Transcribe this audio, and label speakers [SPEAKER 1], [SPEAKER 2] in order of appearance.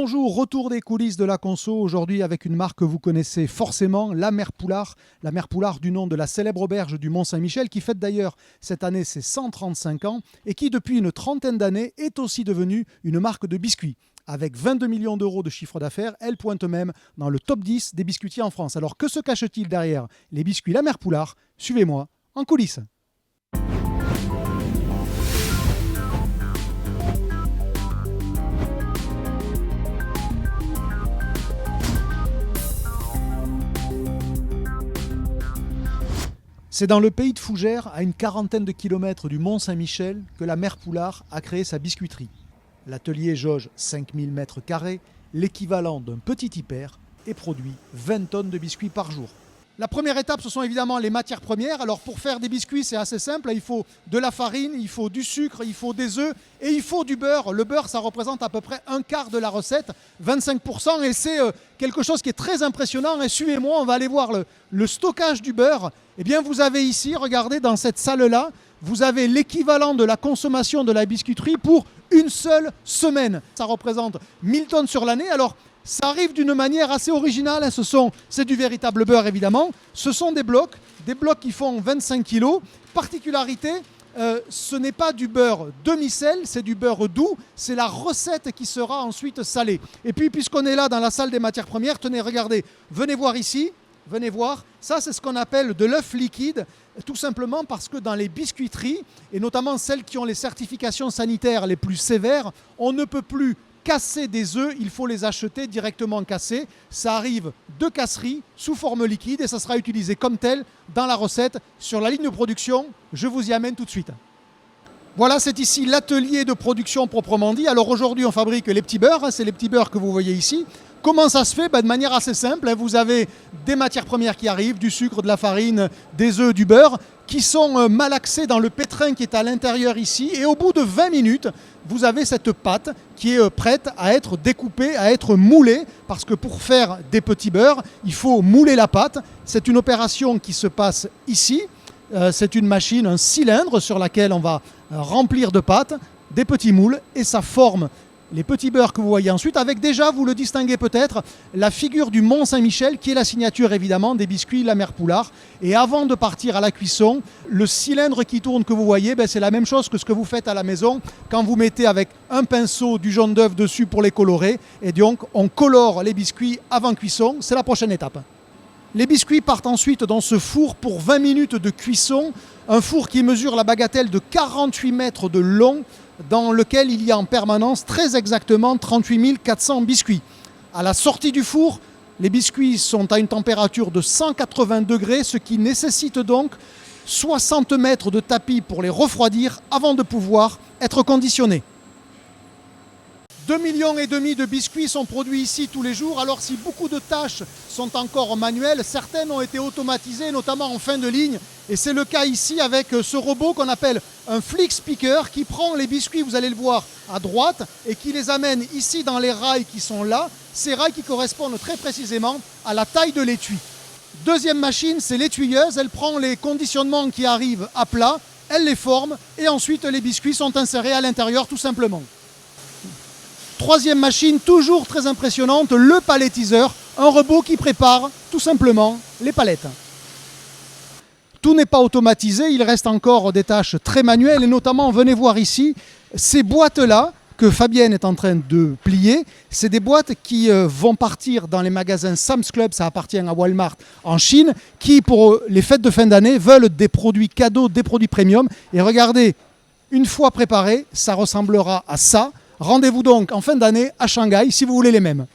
[SPEAKER 1] Bonjour, retour des coulisses de la conso, aujourd'hui avec une marque que vous connaissez forcément, la Mère Poulard. La Mère Poulard du nom de la célèbre auberge du Mont-Saint-Michel qui fête d'ailleurs cette année ses 135 ans et qui depuis une trentaine d'années est aussi devenue une marque de biscuits. Avec 22 millions d'euros de chiffre d'affaires, elle pointe même dans le top 10 des biscuitiers en France. Alors que se cache-t-il derrière les biscuits La Mère Poulard? Suivez-moi en coulisses. C'est dans le pays de Fougères, à une quarantaine de kilomètres du Mont-Saint-Michel, que la Mère Poulard a créé sa biscuiterie. L'atelier jauge 5000 m², l'équivalent d'un petit hyper, et produit 20 tonnes de biscuits par jour. La première étape, ce sont évidemment les matières premières. Alors pour faire des biscuits, c'est assez simple. Il faut de la farine, il faut du sucre, il faut des œufs et il faut du beurre. Le beurre, ça représente à peu près un quart de la recette, 25%. Et c'est quelque chose qui est très impressionnant. Et suivez-moi, on va aller voir le stockage du beurre. Eh bien, vous avez ici, regardez, dans cette salle-là, vous avez l'équivalent de la consommation de la biscuiterie pour une seule semaine. Ça représente 1000 tonnes sur l'année. Alors, ça arrive d'une manière assez originale, c'est du véritable beurre évidemment. Ce sont des blocs qui font 25 kg. Particularité, ce n'est pas du beurre demi-sel, c'est du beurre doux. C'est la recette qui sera ensuite salée. Et puis, puisqu'on est là dans la salle des matières premières, tenez, regardez, venez voir ici. Venez voir, ça c'est ce qu'on appelle de l'œuf liquide, tout simplement parce que dans les biscuiteries, et notamment celles qui ont les certifications sanitaires les plus sévères, on ne peut plus casser des œufs, il faut les acheter directement cassés. Ça arrive de casserie sous forme liquide et ça sera utilisé comme tel dans la recette sur la ligne de production. Je vous y amène tout de suite. Voilà, c'est ici l'atelier de production proprement dit. Alors aujourd'hui, on fabrique les petits beurres, c'est les petits beurres que vous voyez ici. Comment ça se fait? De manière assez simple, vous avez des matières premières qui arrivent, du sucre, de la farine, des œufs, du beurre, qui sont malaxés dans le pétrin qui est à l'intérieur ici. Et au bout de 20 minutes, vous avez cette pâte qui est prête à être découpée, à être moulée. Parce que pour faire des petits beurres, il faut mouler la pâte. C'est une opération qui se passe ici. C'est une machine, un cylindre sur laquelle on va remplir de pâte, des petits moules et ça forme les petits beurres que vous voyez ensuite, avec déjà, vous le distinguez peut-être, la figure du Mont-Saint-Michel qui est la signature évidemment des biscuits La Mère Poulard. Et avant de partir à la cuisson, le cylindre qui tourne que vous voyez, c'est la même chose que ce que vous faites à la maison quand vous mettez avec un pinceau du jaune d'œuf dessus pour les colorer. Et donc on colore les biscuits avant cuisson, c'est la prochaine étape. Les biscuits partent ensuite dans ce four pour 20 minutes de cuisson, un four qui mesure la bagatelle de 48 mètres de long, dans lequel il y a en permanence très exactement 38 400 biscuits. À la sortie du four, les biscuits sont à une température de 180 degrés, ce qui nécessite donc 60 mètres de tapis pour les refroidir avant de pouvoir être conditionnés. 2,5 millions de biscuits sont produits ici tous les jours. Alors si beaucoup de tâches sont encore manuelles, certaines ont été automatisées, notamment en fin de ligne. Et c'est le cas ici avec ce robot qu'on appelle un Flix Picker qui prend les biscuits, vous allez le voir à droite, et qui les amène ici dans les rails qui sont là. Ces rails qui correspondent très précisément à la taille de l'étui. Deuxième machine, c'est l'étuyeuse. Elle prend les conditionnements qui arrivent à plat, elle les forme et ensuite les biscuits sont insérés à l'intérieur tout simplement. Troisième machine, toujours très impressionnante, le palettiseur, un robot qui prépare tout simplement les palettes. Tout n'est pas automatisé, il reste encore des tâches très manuelles et notamment, venez voir ici, ces boîtes-là que Fabienne est en train de plier, c'est des boîtes qui vont partir dans les magasins Sam's Club, ça appartient à Walmart en Chine, qui pour les fêtes de fin d'année veulent des produits cadeaux, des produits premium. Et regardez, une fois préparé, ça ressemblera à ça. Rendez-vous donc en fin d'année à Shanghai si vous voulez les mêmes.